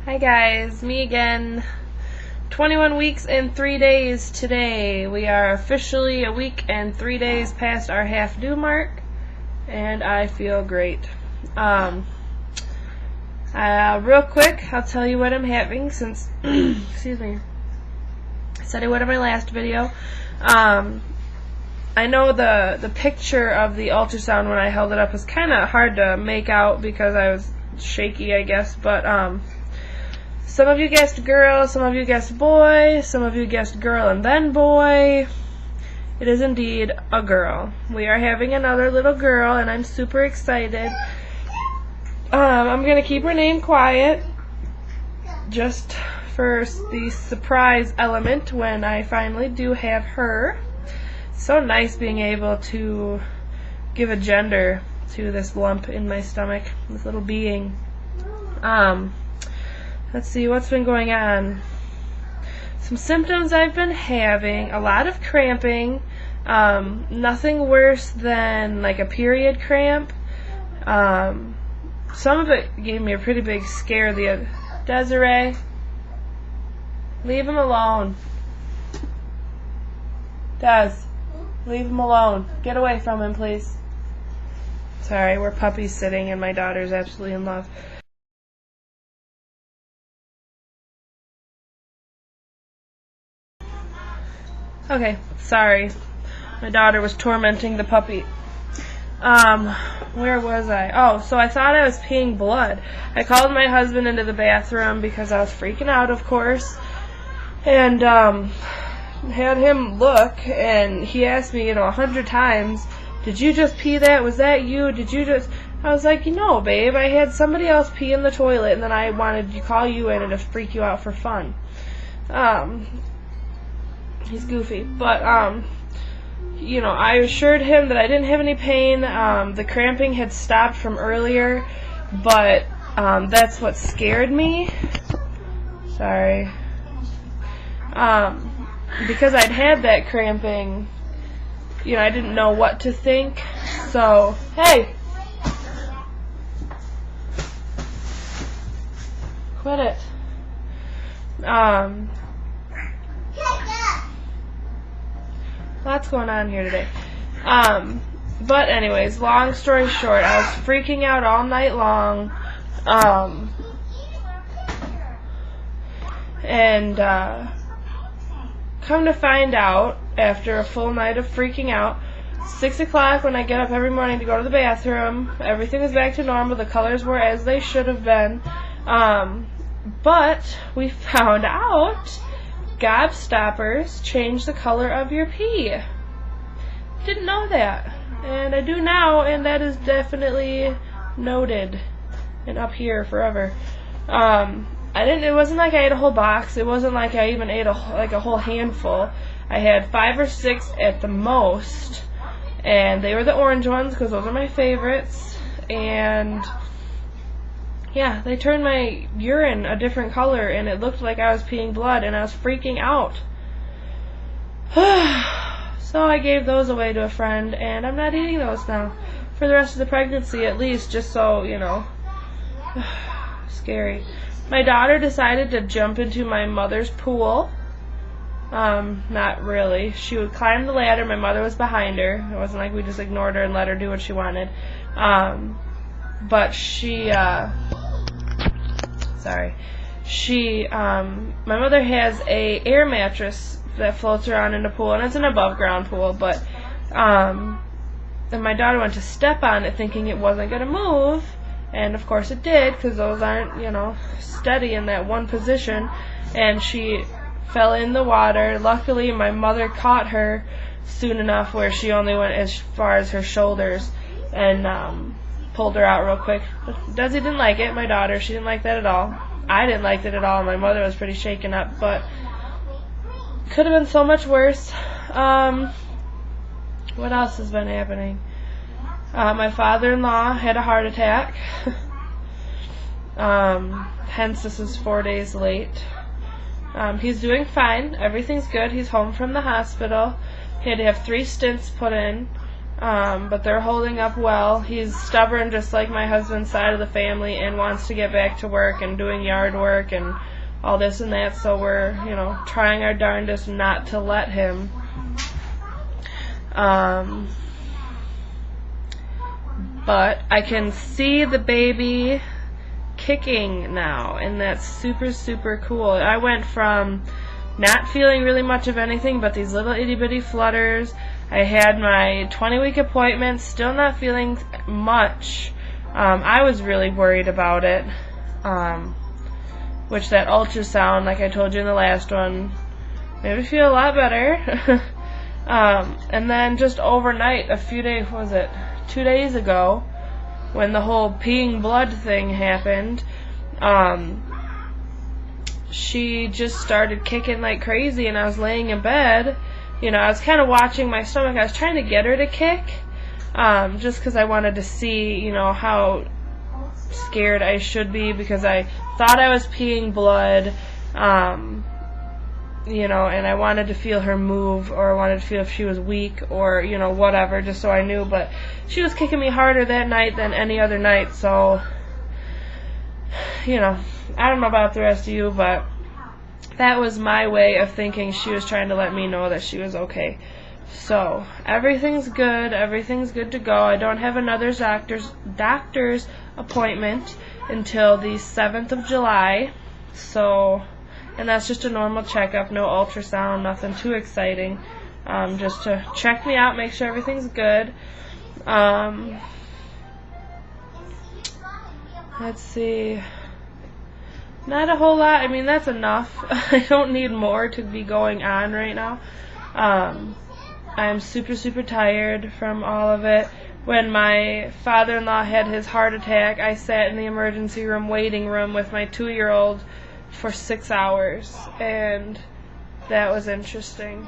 Hi guys, me again. 21 weeks and 3 days today. We are officially a week and 3 days past our half due mark, and I feel great. Real quick, I'll tell you what I'm having since, excuse me, I said I would in my last video. I know the picture of the ultrasound when I held it up was kind of hard to make out because I was shaky, I guess, but some of you guessed girl, some of you guessed boy, some of you guessed girl and then boy. It is indeed a girl. We are having another little girl, and I'm super excited. I'm going to keep her name quiet, just for the surprise element when I finally do have her. So nice being able to give a gender to this lump in my stomach, this little being. Let's see what's been going on. Some symptoms I've been having: a lot of cramping, nothing worse than like a period cramp. Some of it gave me a pretty big scare. Desiree, leave him alone. Des, leave him alone. Get away from him, please. Sorry, we're puppy sitting and my daughter's absolutely in love. Okay, sorry. My daughter was tormenting the puppy. Where was I? Oh, so I thought I was peeing blood. I called my husband into the bathroom because I was freaking out, of course, and had him look, and he asked me, 100 times, did you just pee that? Was that you? Did you just... I was like, no, babe, I had somebody else pee in the toilet, and then I wanted to call you in and to freak you out for fun. He's goofy, but, I assured him that I didn't have any pain. The cramping had stopped from earlier, but that's what scared me. Sorry. Because I'd had that cramping, I didn't know what to think. So, hey! Quit it. Lots going on here today. But anyways, long story short, I was freaking out all night long. Come to find out, after a full night of freaking out, 6 o'clock when I get up every morning to go to the bathroom, everything was back to normal. The colors were as they should have been. But we found out Gobstoppers change the color of your pee. Didn't know that, and I do now, and that is definitely noted and up here forever. It wasn't like I ate a whole box. It wasn't like I even ate a whole handful. I had 5 or 6 at the most, and they were the orange ones because those are my favorites. And yeah, they turned my urine a different color, and it looked like I was peeing blood, and I was freaking out. So I gave those away to a friend, and I'm not eating those now. For the rest of the pregnancy, at least, just so, Scary. My daughter decided to jump into my mother's pool. Not really. She would climb the ladder. My mother was behind her. It wasn't like we just ignored her and let her do what she wanted. But she, my mother has a air mattress that floats around in the pool, and it's an above ground pool, but, and my daughter went to step on it thinking it wasn't going to move, and of course it did, because those aren't, steady in that one position, and she fell in the water. Luckily, my mother caught her soon enough where she only went as far as her shoulders, and, pulled her out real quick. Desi didn't like it, my daughter. She didn't like that at all. I didn't like it at all. My mother was pretty shaken up, but could have been so much worse. What else has been happening? My father-in-law had a heart attack. Hence this is 4 days late. He's doing fine. Everything's good. He's home from the hospital. He had to have 3 stents put in. but they're holding up well. He's stubborn just like my husband's side of the family and wants to get back to work and doing yard work and all this and that, so we're, trying our darndest not to let him. But I can see the baby kicking now, and that's super, super cool. I went from not feeling really much of anything but these little itty-bitty flutters. I had my 20-week appointment, still not feeling much. I was really worried about it, which that ultrasound, like I told you in the last one, made me feel a lot better. And then just overnight, a few days, 2 days ago, when the whole peeing blood thing happened, she just started kicking like crazy, and I was laying in bed. I was kind of watching my stomach. I was trying to get her to kick, just because I wanted to see, how scared I should be, because I thought I was peeing blood, and I wanted to feel her move, or I wanted to feel if she was weak, or, whatever, just so I knew. But she was kicking me harder that night than any other night, so, I don't know about the rest of you, but that was my way of thinking she was trying to let me know that she was okay. So, everything's good to go. I don't have another doctor's appointment until the 7th of July, so, and that's just a normal checkup, no ultrasound, nothing too exciting, just to check me out, make sure everything's good. Let's see, not a whole lot. I mean, that's enough. I don't need more to be going on right now. I'm super, super tired from all of it. When my father-in-law had his heart attack, I sat in the emergency room waiting room with my 2-year-old for 6 hours, and that was interesting.